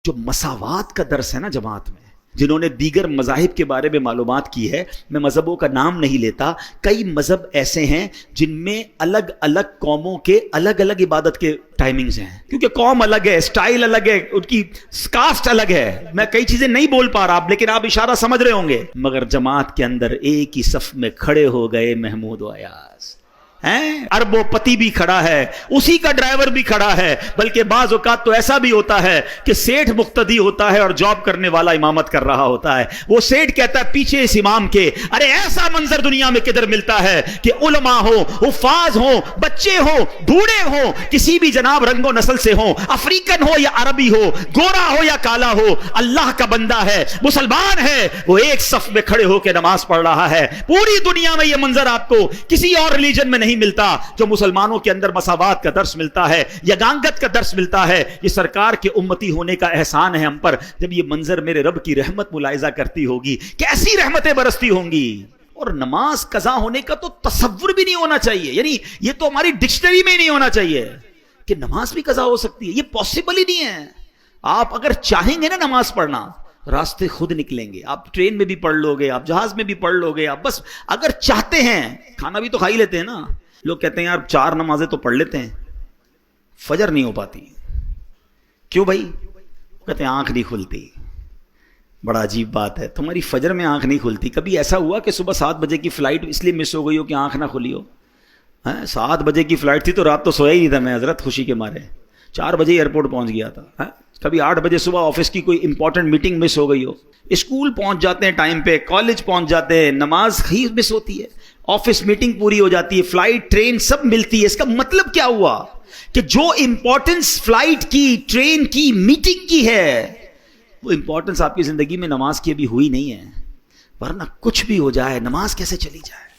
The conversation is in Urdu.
جو مساوات کا درس ہے نا جماعت میں، جنہوں نے دیگر مذاہب کے بارے میں معلومات کی ہے، میں مذہبوں کا نام نہیں لیتا، کئی مذہب ایسے ہیں جن میں الگ الگ قوموں کے الگ الگ عبادت کے ٹائمنگز ہیں، کیونکہ قوم الگ ہے، سٹائل الگ ہے، ان کی کاسٹ الگ ہے۔ میں کئی چیزیں نہیں بول پا رہا لیکن آپ اشارہ سمجھ رہے ہوں گے۔ مگر جماعت کے اندر ایک ہی صف میں کھڑے ہو گئے محمود و ایاز، ارب و پتی بھی کھڑا ہے، اسی کا ڈرائیور بھی کھڑا ہے، بلکہ بعض اوقات تو ایسا بھی ہوتا ہے کہ سیٹھ مقتدی ہوتا ہے اور جاب کرنے والا امامت کر رہا ہوتا ہے۔ وہ سیٹھ کہتا ہے پیچھے اس امام کے، ارے ایسا منظر دنیا میں کدھر ملتا ہے کہ علماء ہو، حفاظ ہو، بچے ہو، بوڑھے ہو، کسی بھی جناب رنگ و نسل سے ہو، افریقن ہو یا عربی ہو، گورا ہو یا کالا ہو، اللہ کا بندہ ہے، مسلمان ہے، وہ ایک صف میں کھڑے ہو کے نماز پڑھ رہا ہے۔ پوری دنیا میں یہ منظر آپ کو کسی اور ریلیجن میں نہیں ملتا، جو مسلمانوں کے اندر مساوات کا درس ملتا ہے، یگانگت کا درس ملتا ہے۔ یہ سرکار کے امتی ہونے کا احسان ہے ہم پر۔ جب یہ منظر میرے رب کی رحمت ملاحظہ کرتی ہوگی، کیسی رحمتیں برستی ہوں گی۔ اور نماز قضا ہونے کا تو تصور بھی نہیں ہونا چاہیے، یعنی یہ تو ہماری ڈکشنری میں نہیں ہونا چاہیے کہ نماز بھی قضا ہو سکتی ہے، یہ پاسبل ہی نہیں ہے۔ آپ اگر چاہیں گے نا نماز پڑھنا، راستے خود نکلیں گے۔ آپ ٹرین میں بھی پڑھ لو گے، آپ جہاز میں بھی پڑھ لو گے، آپ بس اگر چاہتے ہیں۔ کھانا بھی تو کھا ہی لیتے ہیں نا۔ لوگ کہتے ہیں یار 4 نمازیں تو پڑھ لیتے ہیں، فجر نہیں ہو پاتی۔ کیوں بھائی؟ کہتے ہیں آنکھ نہیں کھلتی۔ بڑا عجیب بات ہے، تمہاری فجر میں آنکھ نہیں کھلتی، کبھی ایسا ہوا کہ صبح 7 بجے کی فلائٹ اس لیے مس ہو گئی ہو کہ آنکھ نہ کھلی ہو؟ 7 بجے کی فلائٹ تھی تو رات تو سویا ہی نہیں تھا میں حضرت، خوشی کے مارے 4 بجے ایئرپورٹ پہنچ گیا تھا۔ کبھی 8 بجے صبح آفس کی کوئی امپورٹنٹ میٹنگ مس ہو گئی ہو، اسکول پہنچ جاتے ہیں ٹائم پہ، کالج پہنچ جاتے ہیں، نماز ہی مس ہوتی ہے، آفس میٹنگ پوری ہو جاتی ہے، فلائٹ ٹرین سب ملتی ہے۔ اس کا مطلب کیا ہوا کہ جو امپورٹنس فلائٹ کی، ٹرین کی، میٹنگ کی ہے، وہ امپورٹنس آپ کی زندگی میں نماز کی ابھی ہوئی نہیں ہے، ورنہ کچھ بھی ہو جائے نماز کیسے چلی جائے۔